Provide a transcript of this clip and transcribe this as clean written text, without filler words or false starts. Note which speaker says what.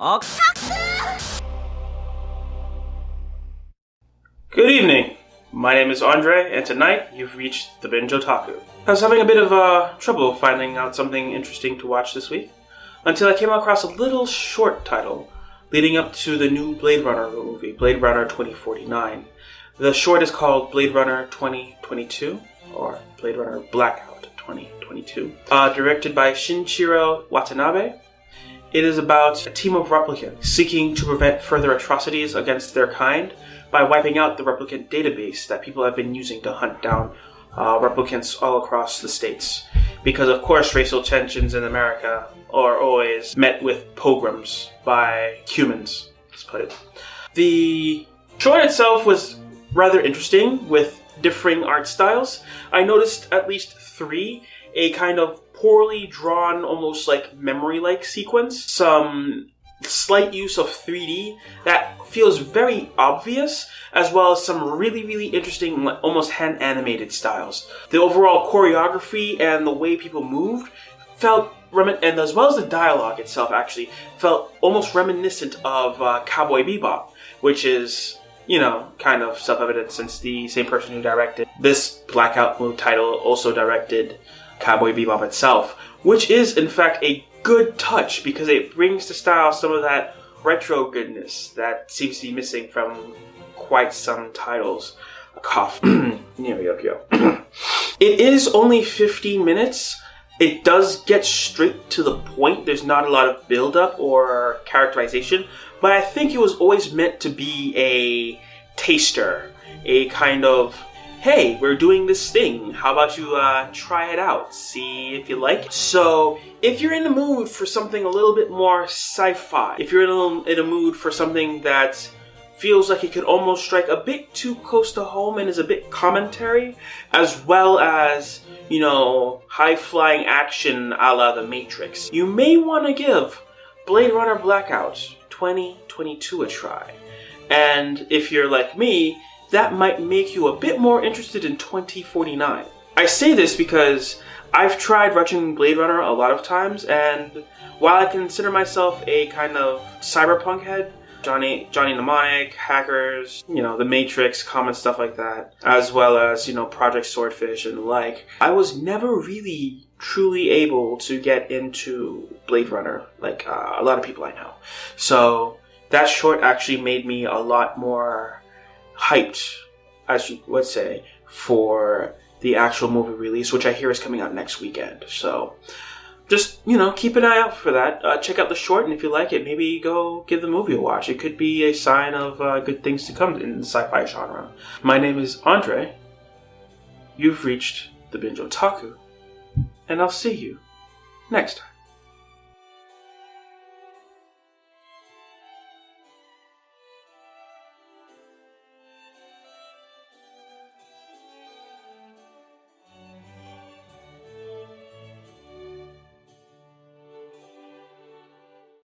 Speaker 1: Otaku!
Speaker 2: Good evening. My name is Andre, and tonight you've reached the Binge Otaku. I was having a bit of trouble finding out something interesting to watch this week, until I came across a little short title leading up to the new Blade Runner movie, Blade Runner 2049. The short is called Blade Runner 2022, or Blade Runner Blackout 2022, directed by Shinichiro Watanabe. It is about a team of replicants seeking to prevent further atrocities against their kind by wiping out the replicant database that people have been using to hunt down replicants all across the states. Because of course racial tensions in America are always met with pogroms by humans, let's put it. The short itself was rather interesting with differing art styles. I noticed at least three, a kind of poorly drawn, almost like memory-like sequence, some slight use of 3D that feels very obvious, as well as some really interesting, almost hand-animated styles. The overall choreography and the way people moved felt, and as well as the dialogue itself actually, felt almost reminiscent of Cowboy Bebop, which is, you know, kind of self-evident since the same person who directed this Blackout movie title also directed Cowboy Bebop itself, which is in fact a good touch because it brings to style some of that retro goodness that seems to be missing from quite some titles. A cough. It is only 15 minutes. It does get straight to the point. There's not a lot of build-up or characterization, but I think it was always meant to be a taster, a kind of, hey, we're doing this thing, how about you try it out, see if you like it. So, if you're in the mood for something a little bit more sci-fi, if you're in a mood for something that feels like it could almost strike a bit too close to home and is a bit commentary, as well as, you know, high-flying action a la The Matrix, you may want to give Blade Runner Blackout 2022 a try. And if you're like me, that might make you a bit more interested in 2049. I say this because I've tried watching Blade Runner a lot of times, and while I consider myself a kind of cyberpunk head, Johnny Mnemonic, Hackers, you know, The Matrix, common stuff like that, as well as, you know, Project Swordfish and the like, I was never really truly able to get into Blade Runner like a lot of people I know. So that short actually made me a lot more hyped, as you would say, for the actual movie release, which I hear is coming out next weekend. So just, you know, keep an eye out for that. Check out the short, and if you like it, maybe go give the movie a watch. It could be a sign of good things to come in the sci-fi genre. My name is Andre. You've reached the Binge Otaku, and I'll see you next time.